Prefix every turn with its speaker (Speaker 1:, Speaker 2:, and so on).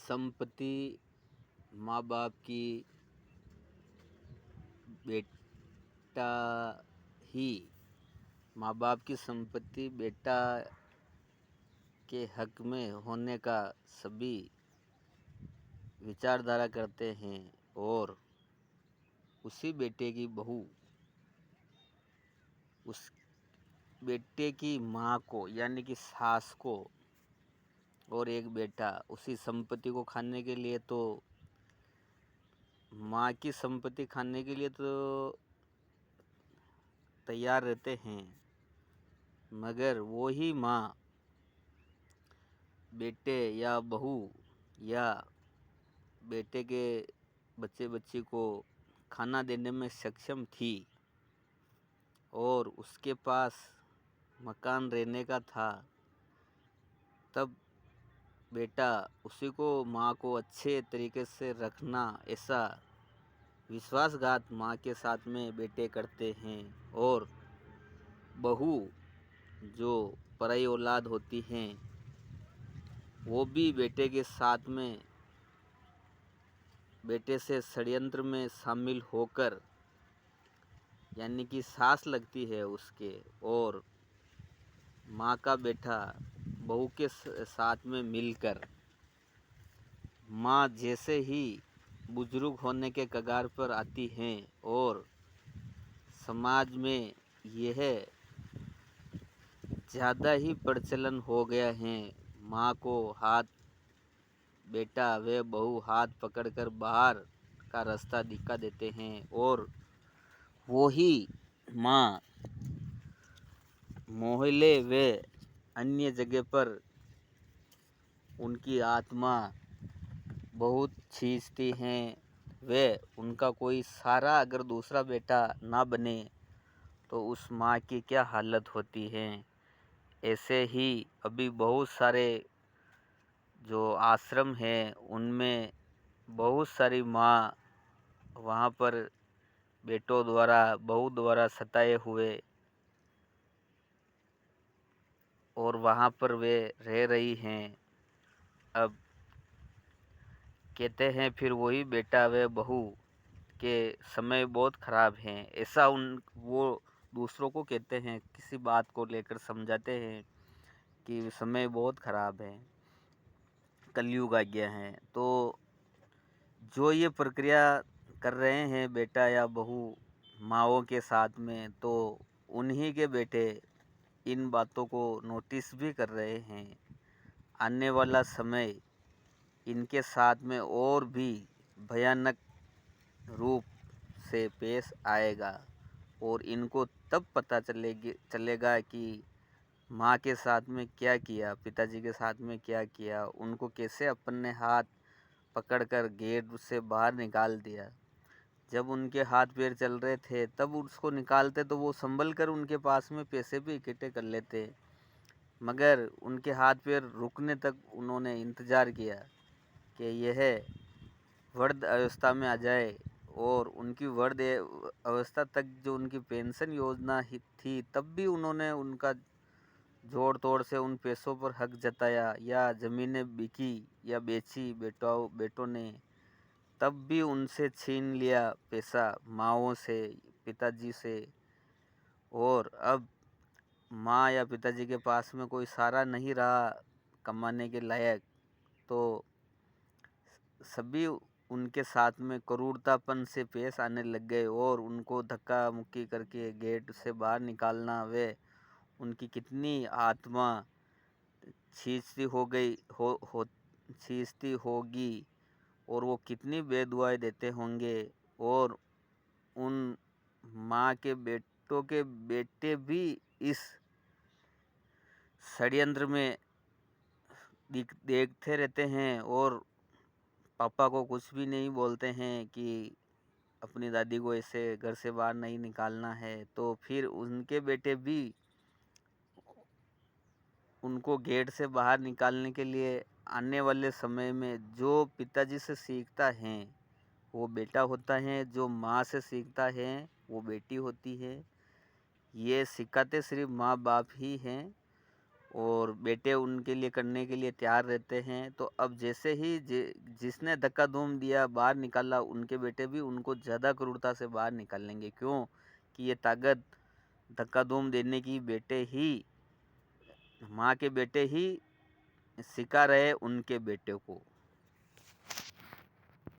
Speaker 1: संपत्ति माँ बाप की बेटा ही माँ बाप की संपत्ति बेटा के हक में होने का सभी विचारधारा करते हैं और उसी बेटे की बहू उस बेटे की माँ को यानी कि सास को और एक बेटा उसी संपत्ति को खाने के लिए तो माँ की संपत्ति खाने के लिए तो तैयार रहते हैं, मगर वो ही माँ बेटे या बहू या बेटे के बच्चे बच्ची को खाना देने में सक्षम थी और उसके पास मकान रहने का था, तब बेटा उसी को माँ को अच्छे तरीके से रखना ऐसा विश्वासघात माँ के साथ में बेटे करते हैं। और बहू जो पराई औलाद होती हैं वो भी बेटे के साथ में बेटे से षड्यंत्र में शामिल होकर यानी कि सास लगती है उसके और माँ का बेटा बहू के साथ में मिलकर माँ जैसे ही बुजुर्ग होने के कगार पर आती हैं और समाज में यह ज़्यादा ही प्रचलन हो गया है, माँ को हाथ बेटा व बहू हाथ पकड़कर बाहर का रास्ता दिखा देते हैं और वो ही माँ मोहल्ले व अन्य जगह पर उनकी आत्मा बहुत खींचती हैं व उनका कोई सहारा अगर दूसरा बेटा ना बने तो उस माँ की क्या हालत होती है। ऐसे ही अभी बहुत सारे जो आश्रम हैं उनमें बहुत सारी माँ वहाँ पर बेटों द्वारा बहू द्वारा सताए हुए और वहाँ पर वे रह रही हैं। अब कहते हैं फिर वही बेटा व बहू के समय बहुत ख़राब हैं, ऐसा वो दूसरों को कहते हैं, किसी बात को लेकर समझाते हैं कि समय बहुत ख़राब है, कलयुग आ गया है। तो जो ये प्रक्रिया कर रहे हैं बेटा या बहू माँओं के साथ में, तो उन्हीं के बेटे इन बातों को नोटिस भी कर रहे हैं। आने वाला समय इनके साथ में और भी भयानक रूप से पेश आएगा और इनको तब पता चलेगा कि माँ के साथ में क्या किया, पिताजी के साथ में क्या किया, उनको कैसे अपन ने हाथ पकड़कर गेट से बाहर निकाल दिया। जब उनके हाथ पैर चल रहे थे तब उसको निकालते तो वो संभल कर उनके पास में पैसे भी इकट्ठे कर लेते, मगर उनके हाथ पैर रुकने तक उन्होंने इंतज़ार किया कि यह वृद्ध अवस्था में आ जाए और उनकी वृद्ध अवस्था तक जो उनकी पेंशन योजना ही थी तब भी उन्होंने उनका जोड़ तोड़ से उन पैसों पर हक जताया या ज़मीनें बिकी या बेची बेटों ने, तब भी उनसे छीन लिया पैसा माँओं से पिताजी से। और अब माँ या पिताजी के पास में कोई सहारा नहीं रहा कमाने के लायक, तो सभी उनके साथ में क्रूरतापन से पेश आने लग गए और उनको धक्का मुक्की करके गेट से बाहर निकालना व उनकी कितनी आत्मा खींचती हो गई हो खींचती होगी और वो कितनी बेदुआएं देते होंगे। और उन माँ के बेटों के बेटे भी इस षड्यंत्र में देखते रहते हैं और पापा को कुछ भी नहीं बोलते हैं कि अपनी दादी को ऐसे घर से बाहर नहीं निकालना है। तो फिर उनके बेटे भी उनको गेट से बाहर निकालने के लिए आने वाले समय में जो पिताजी से सीखता है वो बेटा होता है, जो माँ से सीखता है वो बेटी होती है। ये सिखाते सिर्फ माँ बाप ही हैं और बेटे उनके लिए करने के लिए तैयार रहते हैं। तो अब जैसे ही जिसने धक्का धूम दिया बाहर निकाला, उनके बेटे भी उनको ज़्यादा क्रूरता से बाहर निकालेंगे। क्यों? कि ये ताकत धक्का धूम देने की बेटे ही, माँ के बेटे ही सिखा रहे उनके बेटे को।